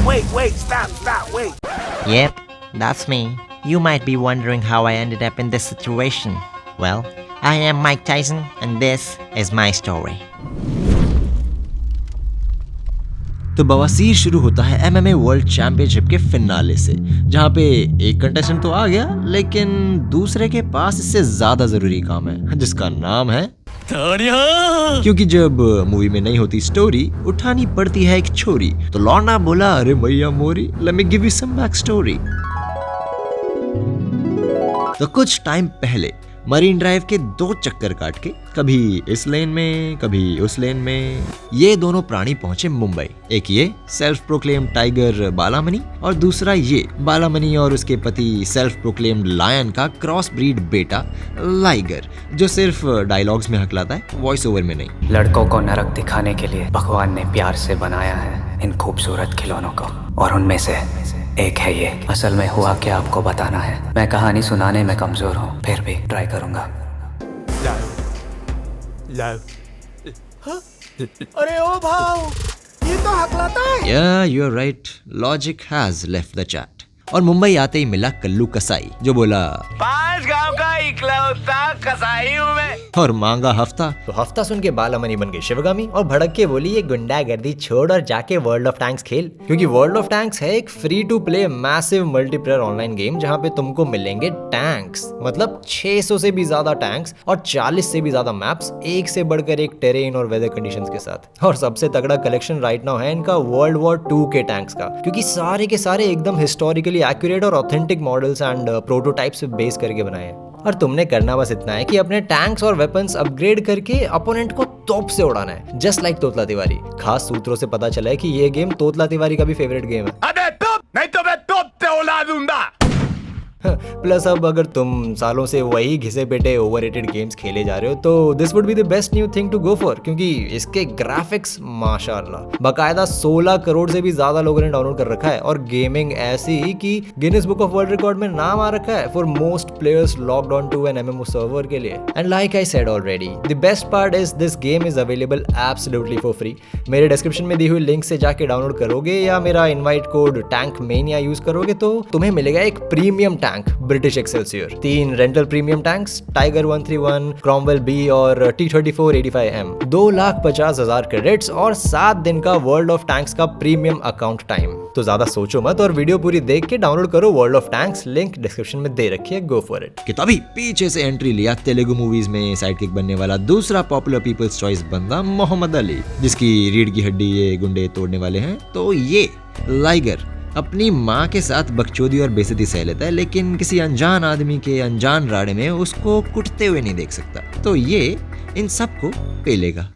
wait. Yep, that's me. You might be wondering how I ended up in this situation. Well, I am Mike Tyson and this is my story. तो बवासीर शुरू होता है MMA world championship के finale से, जहाँ पे एक कंटेस्टेंट तो आ गया, लेकिन दूसरे के पास इससे ज्यादा जरूरी काम है, जिसका नाम है क्योंकि जब मूवी में नहीं होती स्टोरी, उठानी पड़ती है एक छोरी, तो लौंडा बोला, अरे भैया मोरी, let me give you some back story. तो कुछ टाइम पहले मरीन ड्राइव के 2 चक्कर काट के, कभी इस लेन में कभी उस लेन में, ये दोनों प्राणी पहुंचे मुंबई। एक ये सेल्फ प्रोक्लेम्ड टाइगर बालामणि और दूसरा ये बालामणि और उसके पति सेल्फ प्रोक्लेम्ड लायन का क्रॉस ब्रीड बेटा लाइगर, जो सिर्फ डायलॉग्स में हकलाता है, वॉइस ओवर में नहीं। लड़कों को नरक दिखाने के लिए भगवान ने प्यार से बनाया है इन खूबसूरत खिलौनों को, और उनमें से एक है ये। असल में हुआ क्या आपको बताना है। मैं कहानी सुनाने में कमजोर हूँ, फिर भी ट्राई करूंगा। अरे ओ भाव, ये तो हकलाता है। Yeah, you're right. Logic has left the chat. और मुंबई आते ही मिला कल्लू कसाई, जो बोला 5 गांव का इकलौता कसाई हूँ मैं। और मांगा हफ्ता। तो हफ्ता सुन के बालामणि बन गई शिवगामी और भड़क के बोली, ये गुंडागर्दी छोड़ और जाके वर्ल्ड ऑफ टैंक्स खेल। क्योंकि वर्ल्ड ऑफ टैंक्स है एक free to play massive multiplayer online game, जहाँ पे तुमको मिलेंगे टैंक्स, मतलब 600 से भी ज्यादा टैंक्स और 40 से भी ज्यादा मैप्स, एक से बढ़कर एक टेरेन और वेदर कंडीशंस के साथ। और सबसे तगड़ा कलेक्शन राइट नाउ है इनका वर्ल्ड वॉर 2 के टैंक्स का, क्योंकि सारे के सारे एकदम हिस्टोरिकली एक्यूरेट और ऑथेंटिक मॉडल्स एंड प्रोटोटाइप्स पे बेस करके बनाए हैं। और तुमने करना बस इतना है कि अपने टैंक्स और वेपन्स अपग्रेड करके अपोनेंट को तोप से उड़ाना है, जस्ट लाइक तोतला तिवारी। खास सूत्रों से पता चला है कि ये गेम तोतला तिवारी का भी फेवरेट गेम है। अबे तोप, नहीं तो मैं तोप से उड़ा दूंगा। प्लस अब अगर तुम सालों से वही घिसे पेटे ओवररेटेड गेम्स खेले जा रहे हो, तो this would be the best new thing to go for, क्योंकि इसके ग्राफिक्स माशाल्लाह, बकायदा 16 करोड़ से भी ज्यादा लोगों ने डाउनलोड कर रखा है, और गेमिंग ऐसी कि Guinness book of world record में नाम आ रखा है for most players logged on to an MMO server के लिए। And like I said already, the best part is this game is available absolutely for free. मेरे डिस्क्रिप्शन में दी हुई लिंक से जाके डाउनलोड करोगे या मेरा invite code tank mania use करोगे, तो तुम्हें मिलेगा एक premium tank British excelsior, 3 rental premium tanks, tiger 131, Cromwell B और T-34 85M, 2,50,000 क्रेडिट्स और 7 दिन का वर्ल्ड ऑफ टैंक्स का प्रीमियम अकाउंट टाइम। तो ज्यादा सोचो मत और वीडियो पूरी देख के डाउनलोड करो world of tanks, link description में दे रखी है, गो फॉर इट। कि तभी पीछे से एंट्री लिया तेलुगु मूवीज में साइड किक बनने वाला दूसरा पॉपुलर पीपल्स चॉइस बंदा मोहम्मद अली, जिसकी रीढ़ की हड्डी ये गुंडे तोड़ने वाले हैं। तो ये लाइगर अपनी माँ के साथ बकचोदी और बेइज्जती सह लेता है, लेकिन किसी अनजान आदमी के अनजान राड़े में उसको कुटते हुए नहीं देख सकता। तो ये इन सबको पेलेगा।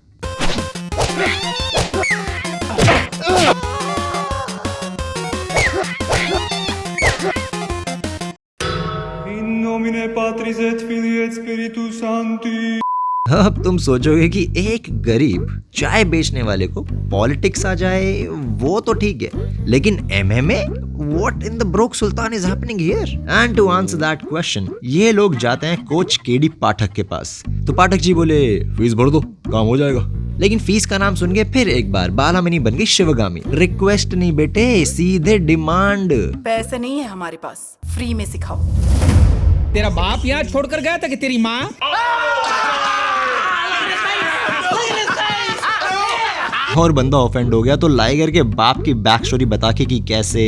In nomine Patris et Filii et Spiritus Sancti। अब तुम सोचोगे कि एक गरीब चाय बेचने वाले को पॉलिटिक्स आ जाए, वो तो ठीक है, लेकिन MMA? What in the broke sultan is happening here? And to answer that question, ये लोग जाते हैं कोच KD पाठक के पास। तो पाठक जी बोले, फीस भर दो, काम हो जाएगा। लेकिन फीस का नाम सुन के फिर एक बार बालामणि बन गई शिवगामी। रिक्वेस्ट नहीं बेटे, सीधे डिमांड। पैसे नहीं है हमारे पास, फ्री में सिखाओ। तेरा बाप यहाँ छोड़कर गया था कि तेरी माँ? और बंदा ऑफेंड हो गया, तो लाइगर के बाप की बैक स्टोरी बता के कि कैसे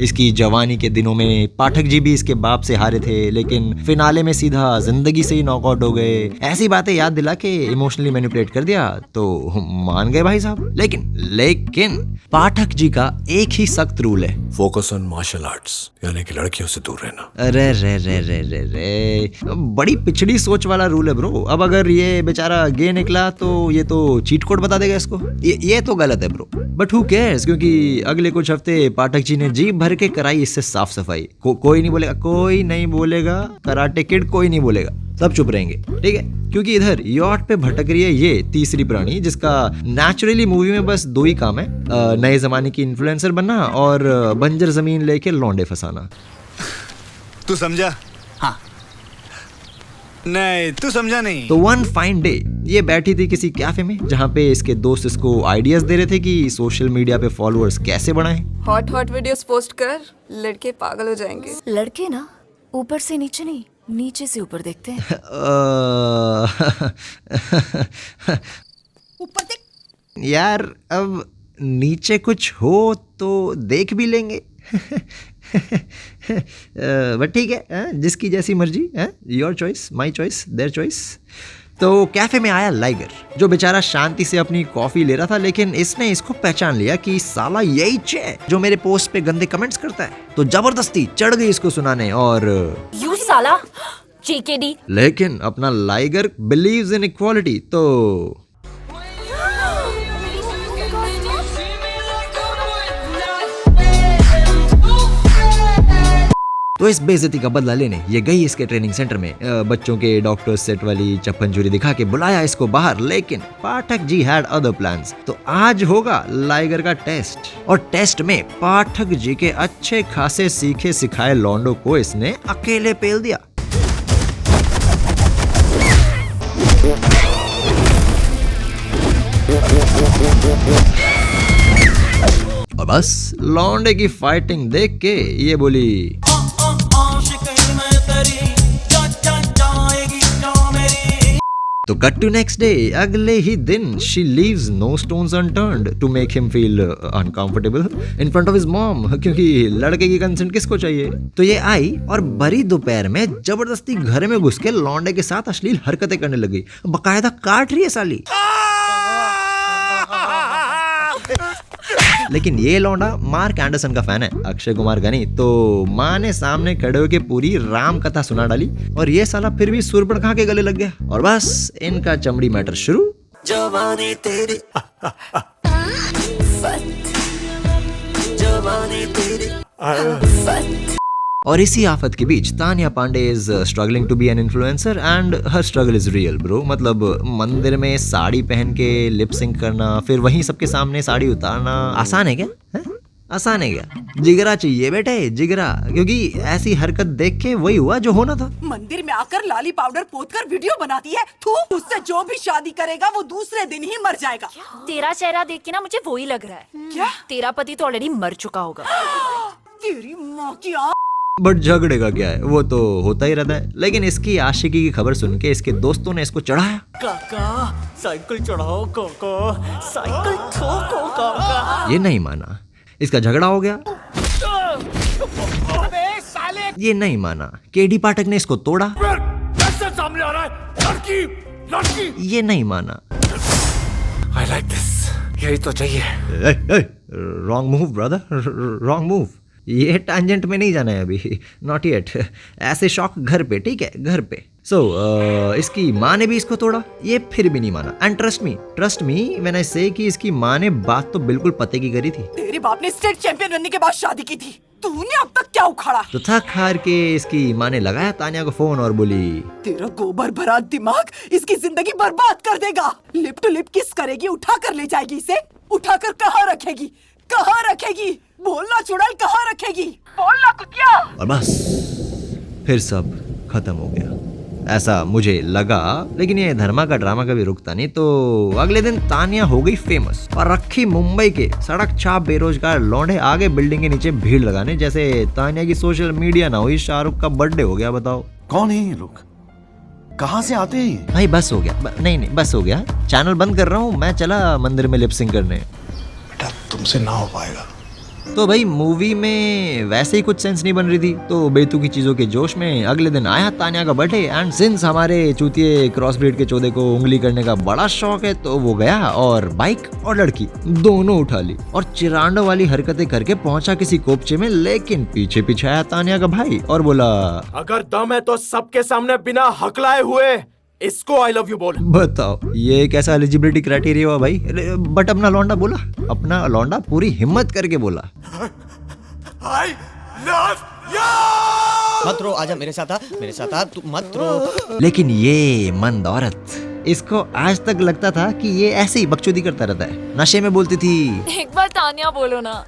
इसकी जवानी के दिनों में पाठक जी भी इसके बाप से हारे थे, लेकिन फिनाले में सीधा जिंदगी से ही नॉकआउट हो गए, ऐसी बातें याद दिला के इमोशनली मैनिपुलेट कर दिया। तो मान गए भाई साहब। लेकिन पाठक जी का एक ही सख्त रूल है, फोकस ऑन मार्शल आर्ट्स, यानी कि लड़कियों से दूर रहना। अरे रे रे रे रे रे, बड़ी पिछड़ी सोच वाला रूल है ब्रो। अब अगर ये बेचारा गे निकला तो ये तो चीट कोड बता देगा इसको। ये तो गलत है ब्रो, बट हु केयर्स, क्योंकि अगले कुछ हफ्ते पाठक जी ने जी भर के कराई इससे साफ सफाई। कोई नहीं बोलेगा, कोई नहीं बोलेगा कराटे किड, कोई नहीं बोलेगा, सब चुप रहेंगे, ठीक है? क्योंकि इधर यॉट पे भटक रही है ये तीसरी प्राणी, जिसका नेचुरली मूवी में बस 2 ही काम है, नए जमाने की इन्फ्लुएंसर बनना और बंजर जमीन लेके लौंडे फंसाना। तू समझा? हाँ। नहीं तू समझा नहीं। तो वन फाइन डे ये बैठी थी किसी कैफे में जहाँ पे इसके दोस्त इसको आइडियाज दे रहे थे कि सोशल मीडिया पे फॉलोअर्स कैसे बढ़ाएं। हॉट हॉट वीडियोस पोस्ट कर, लड़के पागल हो जाएंगे। लड़के ना ऊपर से नीचे नहीं, नीचे से ऊपर देखते हैं। ऊपर देख यार अब नीचे कुछ हो तो देख भी लेंगे। बट ठीक है, जिसकी जैसी मर्जी, your choice my choice their choice. तो कैफे में आया लाइगर, जो बेचारा शांति से अपनी कॉफी ले रहा था, लेकिन इसने इसको पहचान लिया कि साला यही चे जो मेरे पोस्ट पे गंदे कमेंट्स करता है। तो जबरदस्ती चढ़ गई इसको सुनाने और यू साला जेकेडी। लेकिन अपना लाइगर बिलीव्स इन इक्वालिटी, तो इस बेइज्जती का बदला लेने ये गई इसके ट्रेनिंग सेंटर में। बच्चों के डॉक्टर सेट वाली चप्पन चूरी दिखा के बुलाया इसको बाहर, लेकिन Pathak ji had other plans. तो आज होगा लाइगर का टेस्ट, और टेस्ट में पाठक जी के अच्छे खासे सीखे सिखाए लौंडों को इसने अकेले पेल दिया। और बस लौंडे की फाइटिंग देख के ये बोली, तो कट टू नेक्स्ट डे, अगले ही दिन she leaves no stones unturned to make him feel uncomfortable in front of his mom, क्योंकि लड़के की कंसेंट किसको चाहिए। तो ये आई और भरी दोपहर में जबरदस्ती घर में घुस के लौंडे के साथ अश्लील हरकतें करने लगी, बकायदा काट रही है साली। लेकिन ये लौंडा मार्क एंडरसन का फैन है, अक्षय कुमार का नहीं। तो माँ ने सामने खड़े होकर पूरी राम कथा सुना डाली, और ये साला फिर भी सुरपण खा के गले लग गया, और बस इनका चमड़ी मैटर शुरू। जवानी तेरी जवानी तेरी। और इसी आफत के बीच Tania Pandey is struggling to be an influencer and her struggle is real bro. मतलब मंदिर में साड़ी पहन के लिप सिंक करना, फिर वहीं सबके सामने साड़ी उतारना आसान है क्या? है? आसान है क्या? जिगरा चाहिए बेटे, जिगरा, क्योंकि ऐसी हरकत देख के वही हुआ जो होना था। मंदिर में आकर लाली पाउडर पोतकर वीडियो बनाती है, थू। उससे जो भी शादी करेगा वो दूसरे दिन ही मर जाएगा। तेरा चेहरा देख के ना मुझे वही लग रहा है। क्या? तेरा पति तो ऑलरेडी मर चुका होगा। तेरी माँ की आँख। बट झगड़े का क्या है, वो तो होता ही रहता है। लेकिन इसकी आशिकी की खबर सुन के इसके दोस्तों ने इसको चढ़ाया। काका साइकिल चढ़ाओ, काका साइकिल ठोको काका। ये नहीं माना, इसका झगड़ा हो गया। ये नहीं माना, केडी पाठक ने इसको तोड़ा। कैसे सामने आ रहा है? लड़की लड़की। ये नहीं माना। I like this. यही तो चाहिए। Wrong move brother, wrong move. ये टैंजेंट में नहीं जाना है अभी, नॉट येट। ऐसे शौक घर पे, ठीक है, घर पे। सो इसकी माँ ने भी इसको तोड़ा, ये फिर भी नहीं माना। And trust me when I से कि इसकी माँ ने बात तो बिल्कुल पते की करी थी। तेरे बाप ने स्टेट चैंपियन बनने के बाद शादी की थी, तूने अब तक क्या उखाड़ा? तो थक हार के इसकी माँ ने लगाया तानिया को फोन और बोली, तेरा गोबर भरा दिमाग इसकी जिंदगी बर्बाद कर देगा। लिप टू लिप किस करेगी, उठा कर ले जाएगी इसे, उठाकर कहाँ रखेगी, कहाँ रखेगी? बोलना चुड़ैल, कहाँ रखेगी? बोलना कुतिया। और बस फिर सब खत्म हो गया, ऐसा मुझे लगा। लेकिन ये धर्मा का ड्रामा कभी रुकता नहीं। तो अगले दिन तानिया हो गई फेमस और रखी मुंबई के सड़क छाप बेरोजगार लौंडे आगे बिल्डिंग के नीचे भीड़ लगाने, जैसे तानिया की सोशल मीडिया ना हुई, शाहरुख का बर्थडे हो गया। बताओ कौन है ये लोग, कहाँ से आते हैं? भाई बस हो गया, नहीं बस हो गया, चैनल बंद कर रहा हूँ, मैं चला मंदिर में लिप सिंक करने। बेटा तुमसे ना हो पाएगा। तो भाई मूवी में वैसे ही कुछ सेंस नहीं बन रही थी, तो बेतुकी चीजों के जोश में अगले दिन आया तानिया का बर्थडे। एंड सिंस हमारे चूतिए क्रॉस ब्रीड के चौधे को उंगली करने का बड़ा शौक है, तो वो गया और बाइक और लड़की दोनों उठा ली और चिरांडो वाली हरकतें करके पहुंचा किसी कोपचे में। लेकिन पीछे पीछे आया तानिया का भाई और बोला, अगर दम है तो सबके सामने बिना हकलाए हुए इसको आई लव यू बोल। बताओ ये कैसा एलिजिबिलिटी क्राइटेरिया हुआ भाई? बट अपना लौंडा बोला, अपना लौंडा पूरी हिम्मत करके बोला, आई लव यू। मत रो, आजा मेरे साथ आ, मेरे साथ आ, तू मत रो। लेकिन ये मंद औरत, इसको आज तक लगता था कि ये ऐसे ही बकचोदी करता रहता है, नशे में बोलती थी। एक बार तानिया बोलो ना।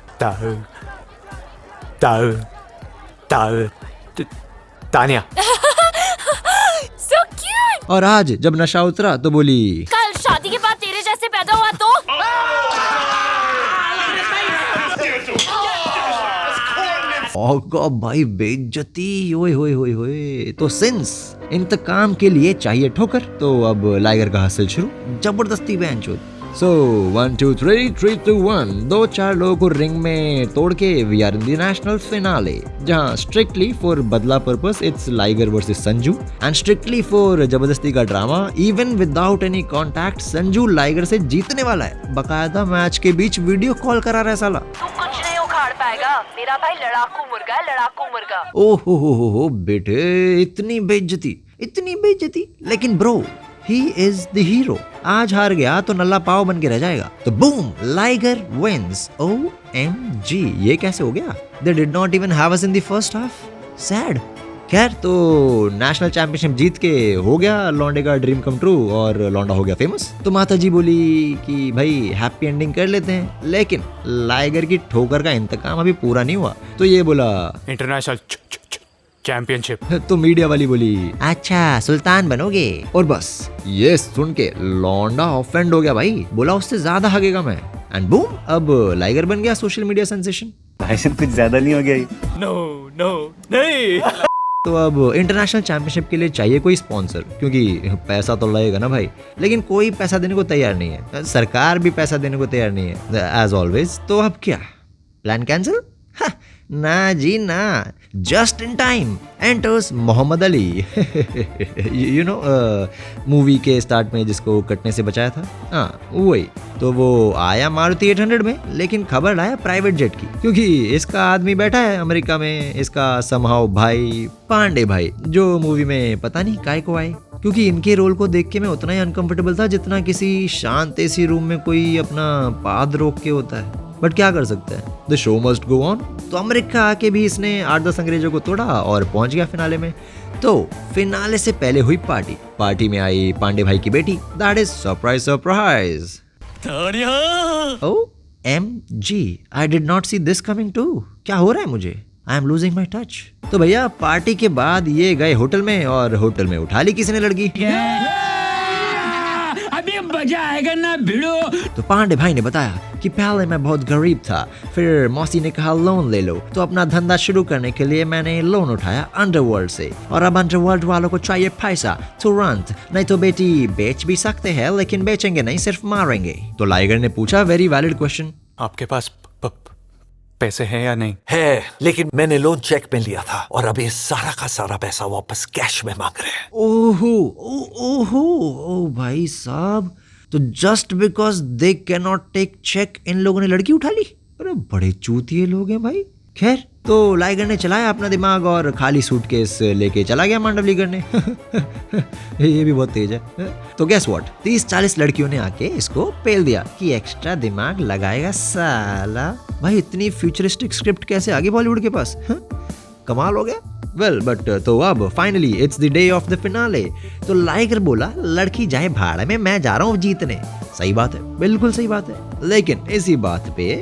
तानिया। So cute. और आज जब नशा उतरा तो बोली कल शादी के बाद तेरे जैसे पैदा हुआ तो ओगा भाई बेइज्जती, ओए होए होए होए। तो सिंस इंतकाम के लिए चाहिए ठोकर, तो अब लाइगर का हसल शुरू, जबरदस्ती बेंचो। सो 1 2 3 3 2 1 2-4 लोगों को रिंग में तोड़ के we are in the national finale, जहां स्ट्रिक्टली फॉर बदला purpose it's Liger versus Sanju and strictly for जबरदस्ती का drama even without any contact Sanju Liger से जीतने वाला है। बकायदा मैच के बीच वीडियो कॉल करा रहा है साला। तू कुछ नहीं उखाड़ पाएगा, मेरा भाई लड़ाकू मुर्गा है, लड़ाकू मुर्गा। ओहो हो बेटे, इतनी बेइज्जती। लेकिन bro, he is the hero. आज हार गया तो नल्ला पाव बन के रह जाएगा। तो बूम, लाइगर विंस। OMG, ये कैसे हो गया? They did not even have us in the first half. Sad. खैर, तो नेशनल चैंपियनशिप जीत के हो गया लौंडे का ड्रीम कम ट्रू और लौंडा हो गया फेमस। तो माता जी बोली कि भाई हैप्पी एंडिंग कर लेते हैं, लेकिन लाइगर की ठोकर का इंतकाम अभी पूरा नहीं हुआ। तो ये बोला इंटरनेशनल चैंपियनशिप। तो मीडिया वाली बोली अच्छा सुल्तान बनोगे। और बस ये सुन के लौंडा ऑफेंड हो गया भाई, बोला उससे ज्यादा हगेगा मैं। एंड बूम, अब लाइगर बन गया सोशल मीडिया सेंसेशन। भाईजान कुछ ज्यादा नहीं हो गया? नो नहीं। तो अब इंटरनेशनल चैंपियनशिप के लिए चाहिए कोई स्पॉन्सर, क्योंकि पैसा तो लगेगा ना भाई। लेकिन कोई पैसा देने को तैयार नहीं है, सरकार भी पैसा देने को तैयार नहीं है एज ऑलवेज। तो अब क्या, प्लान कैंसिल? ना जी ना, just in time enters Mohammad Ali. You know movie के स्टार्ट में जिसको कटने से बचाया था, हाँ वही। तो वो आया मारुति 800 में, लेकिन खबर आया प्राइवेट जेट की, क्योंकि इसका आदमी बैठा है अमेरिका में, इसका समहाउ भाई पांडे भाई, जो मूवी में पता नहीं काय को आए। क्योंकि इनके रोल को देख के मैं उतना ही अनकंफर्टेबल था जितना किसी शांत एसी रूम में कोई अपना पाद रोक के होता है। बट क्या कर सकते हैं, the show must go on. तो अमेरिका आके भी इसने 8-10 अंग्रेजों को तोड़ा और पहुंच गया फिनाले में। तो फिनाले से पहले हुई पार्टी में आई पांडे भाई की बेटी, that is surprise. OMG, I did not see this coming too. क्या हो रहा है मुझे? I am losing my touch. तो भैया पार्टी के बाद ये गए होटल में, और होटल में उठा ली किसी ने लड़की। अभी मजा आएगा ना भिड़ो। तो पांडे भाई ने बताया कि पहले मैं बहुत गरीब था, फिर मौसी ने कहा लोन ले लो, तो अपना धंधा शुरू करने के लिए मैंने लोन उठाया अंडरवर्ल्ड से, और अब अंडरवर्ल्ड वालों को चाहिए पैसा तुरंत, नहीं तो बेटी बेच भी सकते हैं, लेकिन बेचेंगे नहीं, सिर्फ मारेंगे। तो लाइगर ने पूछा वेरी वैलिड क्वेश्चन, आपके पास पैसे हैं या नहीं? है, लेकिन मैंने लोन चेक में लिया था और अब ये सारा का सारा पैसा वापस कैश में मांग रहे हैं। ओहो भाई साहब, तो just because they can not take check in लोगों ने लड़की उठा ली? अरे बड़े चूतिए लोग हैं भाई। खैर, तो लाइगर ने चलाया अपना दिमाग और खाली सूटकेस लेके चला गया मांडवली करने। ये भी बहुत तेज है। तो गेस व्हाट, 30-40 लड़कियों ने आके इसको पेल दिया कि एक्स्ट्रा दिमाग लगाएगा साला। भाई इतनी फ्यूचरिस्टिक स्क्रिप्ट कैसे आ गई बॉलीवुड के पास? कमाल हो गया। वेल बट तो अब finally it's the day of the finale. तो लाइगर बोला लड़की जाए भाड़ में, मैं जा रहा हूँ जीतने। सही बात है, बिल्कुल सही बात है। लेकिन इसी बात पे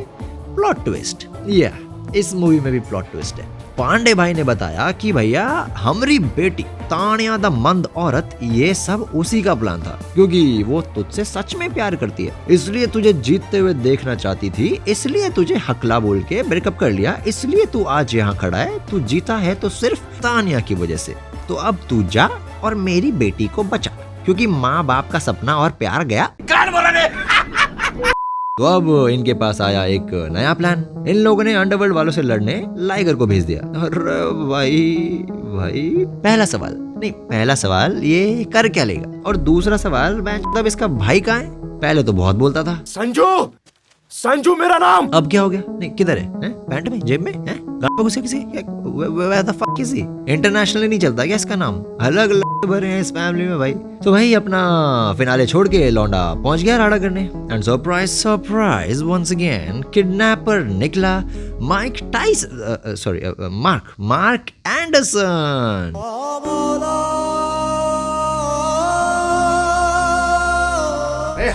प्लॉट ट्विस्ट, या इस मूवी में भी प्लॉट ट्विस्ट है। पांडे भाई ने बताया कि भैया हमारी बेटी तानिया द मंद औरत, ये सब उसी का प्लान था, क्योंकि वो तुझसे सच में प्यार करती है, इसलिए तुझे जीतते हुए देखना चाहती थी, इसलिए तुझे हकला बोल के ब्रेकअप कर लिया, इसलिए तू आज यहाँ खड़ा है। तू जीता है तो सिर्फ तानिया की वजह से। तो अब तू जा और मेरी बेटी को बचा, क्योंकि माँ बाप का सपना और प्यार गया। तो अब इनके पास आया एक नया प्लान। इन लोगों ने अंडरवर्ल्ड वालों से लड़ने लाइगर को भेज दिया। अरे भाई पहला सवाल ये कर क्या लेगा, और दूसरा सवाल मतलब इसका भाई कहाँ है? पहले तो बहुत बोलता था, संजू मेरा नाम। अब क्या हो गया? नहीं, किधर है? पैंट में, जेब में, हैं? गाल पे घुसे किसी? Where the fuck is he? Internationally नहीं चलता क्या इसका नाम? अलग अलग भरे हैं इस फैमिली में भाई। तो भाई अपना फिनाले छोड़ के लौंडा पहुंच गया राड़ा करने, and surprise once again kidnapper निकला मार्क एंडरसन।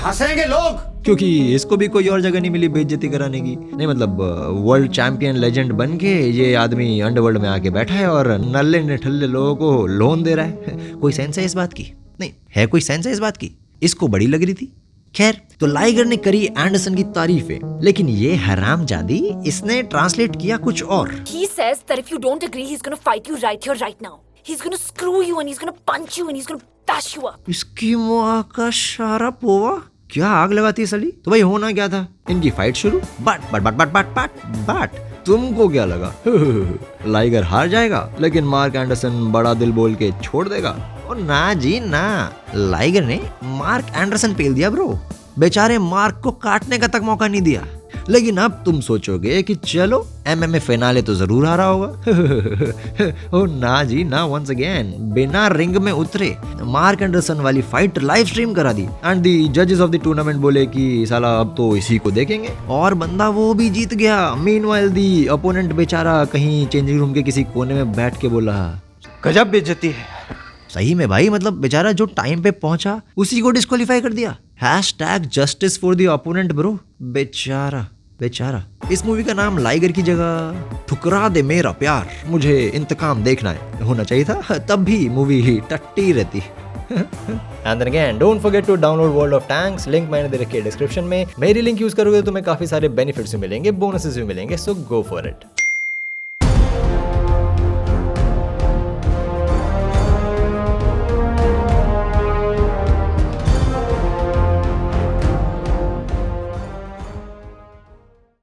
हंसेंगे लोग, क्योंकि इसको भी कोई और जगह नहीं मिली बेइज्जती कराने की। नहीं मतलब वर्ल्ड चैंपियन लेजेंड बन के ये आदमी अंडरवर्ल्ड में आके बैठा है और नल्ले निठल्ले लोगों को लोन दे रहा है। कोई सेंस है इस बात की? नहीं है कोई सेंस है इस बात की? इसको बड़ी लग रही थी। खैर, तो लाइगर ने करी एंडरसन की तारीफें, लेकिन ये हरामजादी इसने ट्रांसलेट किया कुछ और। He says that if you don't agree, he's gonna fight you right here, right now. He's gonna screw you and he's gonna punch you and he's gonna bash you up. इसकी मुआ का शारा Pova, क्या आग लगाती है सली। तो भाई होना क्या था, इनकी फाइट शुरू। बट तुमको क्या लगा लाइगर हार जाएगा, लेकिन मार्क एंडरसन बड़ा दिल बोल के छोड़ देगा? और ना जी ना, लाइगर ने मार्क एंडरसन पेल दिया ब्रो। बेचारे मार्क को काटने का तक मौका नहीं दिया। लेकिन अब तुम सोचोगे कि चलो MMA फिनाले तो जरूर आ रहा होगा। ओ ना जी ना, वंस अगेन बिना रिंग में उतरे मार्क एंडरसन वाली फाइट लाइव स्ट्रीम करा दी एंड द जजेस ऑफ द टूर्नामेंट बोले कि साला अब तो इसी को देखेंगे, और बंदा वो भी जीत गया। मीनवाइल द अपोनेंट बेचारा कहीं चेंजिंग रूम के किसी कोने में बैठ के बोला, गजब बेइज्जती है। सही में भाई, मतलब बेचारा जो टाइम पे पहुंचा उसी को डिस्क्वालीफाई कर दिया। #Justice for the opponent bro. बेचारा। इस मूवी का नाम लाइगर की जगह ठुकरा दे मेरा प्यार, मुझे इंतकाम देखना है होना चाहिए था, तब भी मूवी ही टट्टी रहती। And then again, don't forget to download World of Tanks, link मैंने दे रखी है डिस्क्रिप्शन में। मेरी लिंक यूज करोगे तो तुम्हें काफी सारे बेनिफिट्स भी मिलेंगे, बोनसेस भी मिलेंगे, so go for it.